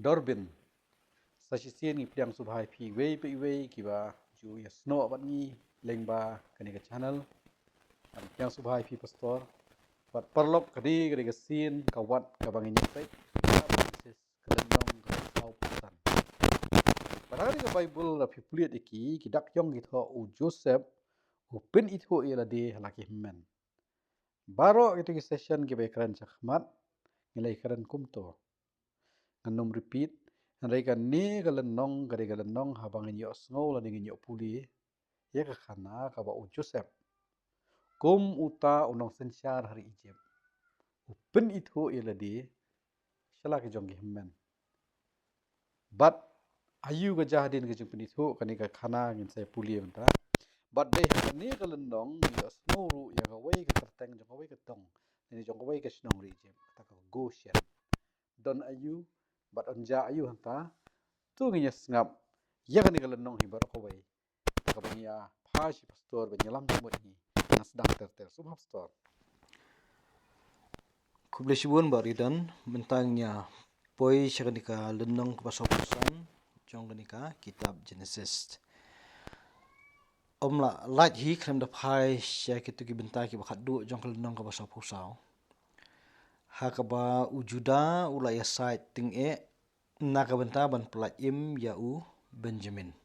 Dorbin. Sasisian ni pidang subhai pi wei kiba ju ya snow bat ni lengba kani ka channel. Pidang subhai pi pastor. Bat perlok kadi ka sin kawat ka bangin nyai. Sis kelenong ka sau putan. Parang ka Bible la pi puliat iki kidak yong gitu u Joseph u pin itu ia di halaki men. Baro itu ki session ki bekran chakmat ngilai kran kumto. Nganum repeat ngai kan ni galenong gari galenong habang nyo snow la ngi nyo puli ya ka khana ka ba u Joseph. Kum uta unong sensyar hari Egypt. U pin itu ia di shala ki jong ki men. But ayu ga jahdin ga jong pin itu kani ka khana ngin sai puli benta. But deh ni galenong yo snow ru ya ga wei ka terteng jong wei ka tong. Ni jong wei ka snow ri Egypt ta ka Goshen. Don ayu bat onja ayu hanta tu nginya ngap ya kan galenong hi bar ko wei ka bania phashi pastor be nyalam jumut ni nas dak ter subhap pastor Kublesibun baridan mentangnya poi syakanika lenong kepasopusan jong kanika kitab Genesis. Omla light hi krem da pai syakitu ki bentai ki bakat du jong lenong kepasopusau. Hakaba ujuda ula ya site ting naka benta ban pelat im ya Benjamin.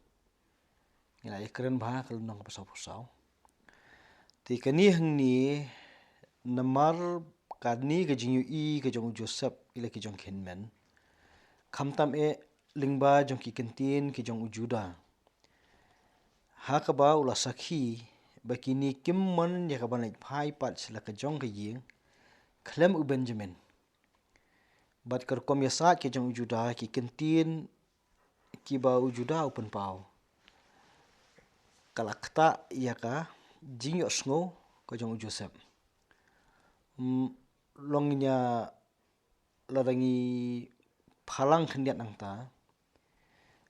Ngila ya keren bah lenong kepasopusau. Tikani hangni namar kadni ke jinyu ke jong Joseph ila ke jong Kenman. Kamtam lingba jong ki kentin ke jong ujuda. Hakaba ula sakhi bakini kimmon ya kaban lait pai pat sila ke jong ke ying klem u Benjamin. Bat kerkom ya saat ke jong ujuda ki kentin ki ba ujuda open pau. Kalakta ya ka jinyo sngo ke jong Joseph. Longnya larangi phalang khendiat nangta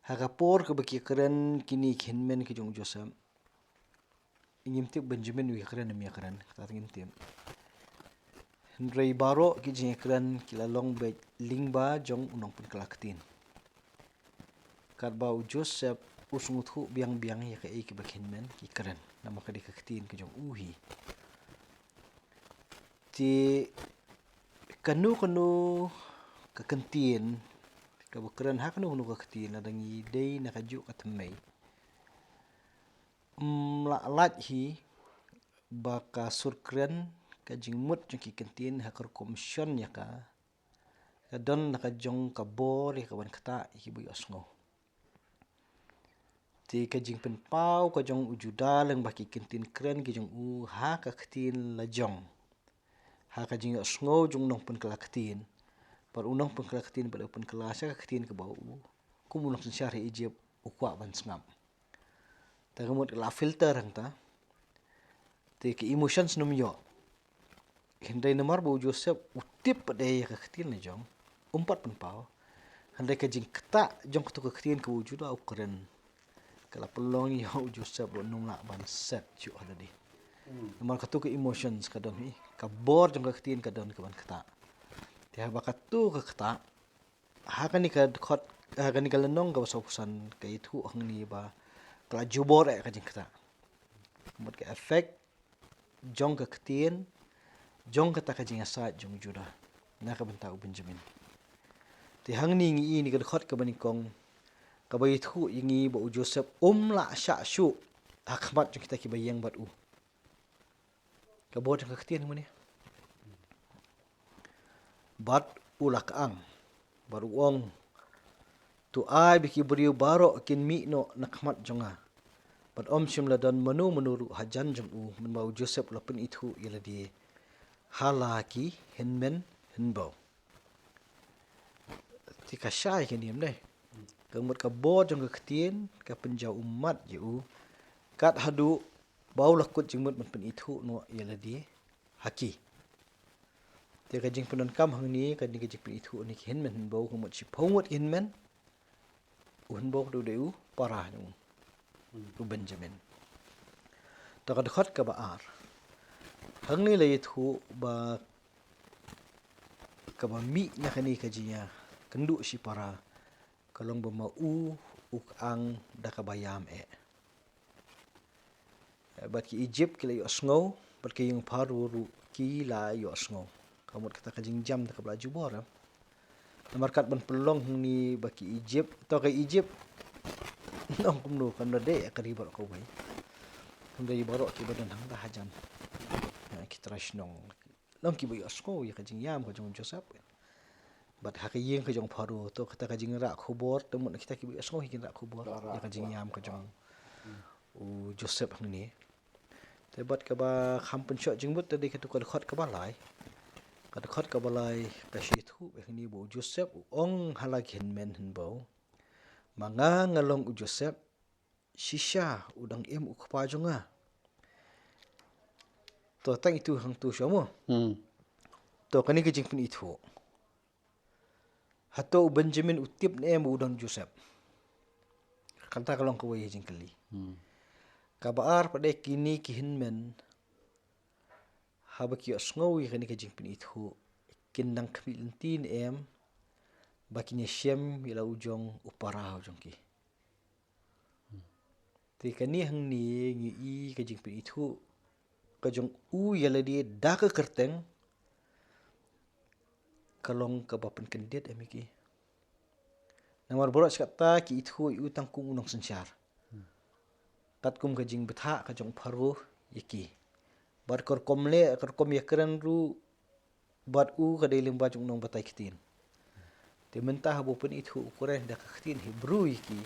hakapor ke baki keren kini khenmen ke jong Joseph ingim tip Benjamin wi keren mi keren kata ngim tip Henry baro ki jing keren kila long be lingba jong unong pun kelaktin karba Joseph usunguthu biang-biang ya ka ki bakhenmen ki keren nama ka dikaktin ke jong uhi ti kanu kekentin kabukran haknu kekentin adangi day nakaju katemai lat hi baka surkren kajingmut jong kentin hakar komisyon ya ka kadon nakajong kabor ya kawan kata hibu yosngo ti kajing penpau kajong ujuda leng baki kentin kren kajong ha kaketin lajong ha kajing yosngo jong nong pun kelaktin par unong pun kelaktin pada pun kelas ya ketin ke bau kumunong sensyari Egypt ukwa ban sngam tagamut la filter hangta te ki emotions num yo hindai namar bau Joseph utip pada ya ketin na jong umpat pun pau handai kajing keta jong ketu ketin ke wujuda ukren kala pelong yo Joseph lo nung la ban set ju ada di namar ketu ke emotions kadon hi kabor jong ketin kadon ke ban keta tiha bakat tu ke keta hakani ka khot hakani ka lenong ka sopusan ka itu hangni ba kala jubor ka jing keta mut ka effect jong ka ketien jong kata ka jing asat jong juda na ka benta Benjamin ti hangni ngi ni ka khot ka bani kong ka bai thu ingi ba Joseph la sha shu hakmat jong kita ki bayang bat ka bod ka ketien mani bat ulak ang baru ong tu ai biki beriu baro kin mi no nakmat jonga bat om shimla dan menuru hajan jong menbau Joseph lapun itu ila di halaki henmen henbau tika syai ke diam deh kamut ka bod jong ka ketien ka penjau umat ju kat hadu bau lakut jingmut men itu no ila di haki dia kajing penon kam hang ni kan kajing pe itu ni hen men bau kumut si pongut hen men bau do deu parah nu Benjamin ta kad khat ka baar hang ni lai thu ba ka ba mi na kani kajinya kendu si para kalong bama uk ang dakabayam bat ki Egypt kila yo sngo bat ki yung paru ru ki la yo sngo kamut kata kajing jam tak bela jubor namarkat ban pelong ni baki Egypt to ke Egypt nong kumno kan de karibar ko bai kam de barok ki badan hang dah hajan ki trash nong long ki yo sngo ya kajing yam ko jong Joseph bat hakiyeng ka jong paru to kata kajing ra khubor temut kita ki yo sngo hikin ra khubor ya kajing yam ka jong Joseph hang ni tebat ka ba khampen shot jingbut tadi ketu ka khot ka balai ka khot ka balai ka shi thu be ni bo Joseph ong halak hin men hin bo manga ngalong Joseph shisha udang u khpa jonga to tang itu hang tu shomo to kani ke jingpin itu hato Benjamin utip ne udang Joseph kanta kalong ko wai jingkeli kabar pada kini kihin men habaki asngawi kani ka jingpin itu kindang kmilintin bakinya shem ila ujong upara ujong ki ti kani hang ni ngi ka jingpin itu ka jong yala di da ka kerteng kalong ka bapan kendet ki namar borak kata ki itu utang kung unong sensar kat kum ka jing betha ka jong paru yaki bar kor komle kor kom yakran ru bat ka delim ba jong nong batai kitin te mentah bo pen itu ukuran da kitin Hebrew yaki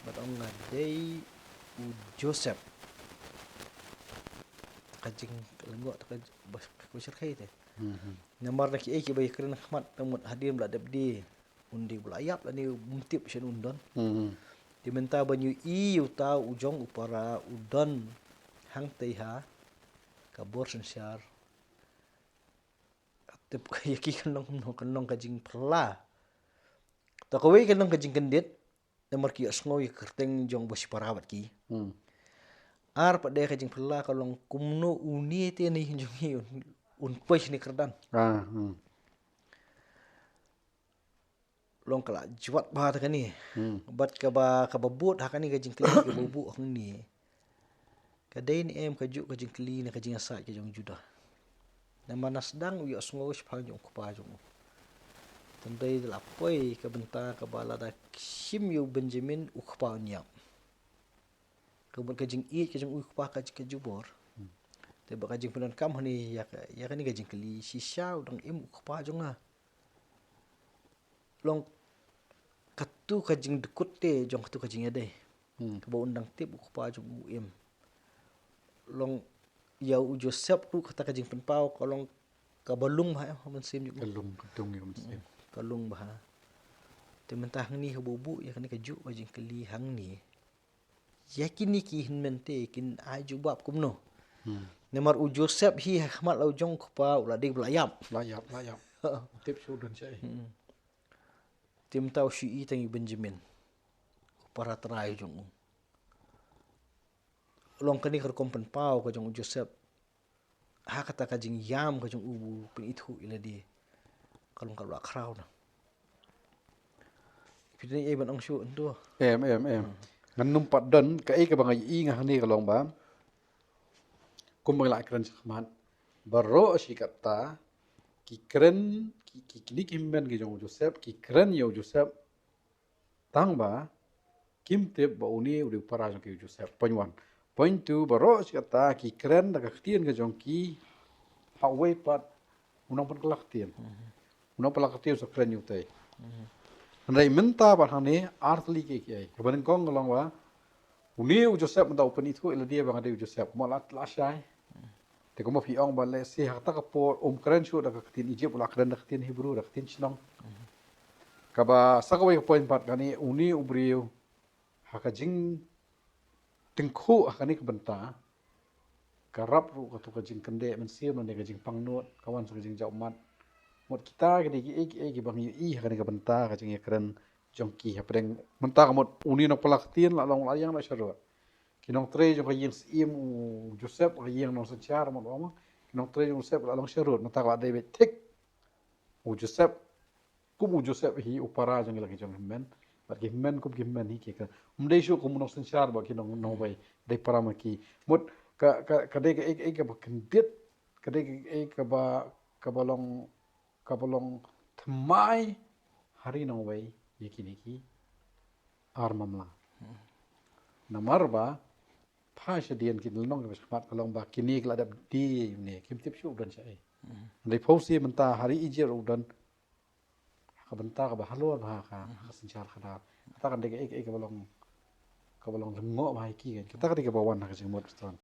bat ong ngadei Joseph ka jing lengo ta ko syarkai te namar na ki ba yakran khmat tamut hadim la dabdi undi bulayap la ni mumtip shen undon dimenta banyu uta ujong upara udon hang teiha kabor sensyar tep yaki kanong kajing perla takawai kanong kajing kendit namar ki asngo kerteng jong bos parawat ki ar pa de kajing perla kalong kumno uni te ni jong pes ni kerdan long kala juat ba ta kani bat ka ba but hakani ka jingkli ka bubu hang ni ka dai ni ka jingkli na ka jingasa ka jong juda na manasdang wi asngo phang jong kupa jong tandai la poi ka benta ka bala da sim yu Benjamin ukpa nyam ka jing ka jong ukpa ka jubor te ba ka jing punan kam hani ya kani ka jingkli shisha udang ukpa jonga long katu kajing dekut te jong katu kajing ade kaba undang tip ukpa jong long yau Joseph tu kata kajing penpau kalong kabalung ba man sim juga kalung yo sim kalung ba te mentah ni habubu ya kani kaju kajing keli hang ni yakin ni ki hinmente kin ajubab kumno nemar Joseph hi hikmat lau jong kupa uladi layap tip sudan sai tim tau shi tangi Benjamin para trai jong long kani kar kompen pau ka jong Joseph ha kata ka jing yam ka jong ubu pin itu ila di kalong kalwa krau na pidai ban ang shu ndo ngan numpat don ka ka bangai nga hani kalong ba kumbang la kran sakman baro si kata ki kren ki kimben ki jong Joseph ki kren yo Joseph tang ba kim tep ba uni uri para jong ki Joseph point 2 baro si kata ki kren da ktien ka jong ki hawai pat unang pan kelak tien unang palak tien so kren yu tai andai menta ba hani artli ki ai kaban kong long wa uni Joseph menta open itu ila dia bang ade Joseph malat lasai te ko mo fi ong ba le si hakta ka po kren shu da katin Egypt ula kren da katin Hebrew da katin chinong kaba sakawai ko point pat kani uni ubriu hakajing tingkhu hakani ka benta karap ru ka tu kajing kende men sim ne kajing pangnot kawan su kajing jaumat mot kita kini ki bang i hakani ka benta kajing kren jongki hapreng menta ka mot uni no palak tin la long layang la sharot kinong tre jong kayeng sim Joseph kayeng nong secar mo mo kinong tre jong Joseph la long sharot mata ka David tik Joseph kum Joseph hi upara jong lagi jong men bat gimmen kup gimmen hi ke umdei shu kum nong sensar ba ki nong wei dei paramaki mut ka dei ka ba kendit ka dei ka balong thmai hari nong wei yeki armamla namar ba pha shadian kin long ke smat kalong ba kini kladap di ne kim tip shu dan sai dei phosi menta hari ijer udan ka benta ka ba halor ba ka sensar khada kata kan dei ka balong lengo ba ki kan kita ka dei ka bawan ka jengmot stran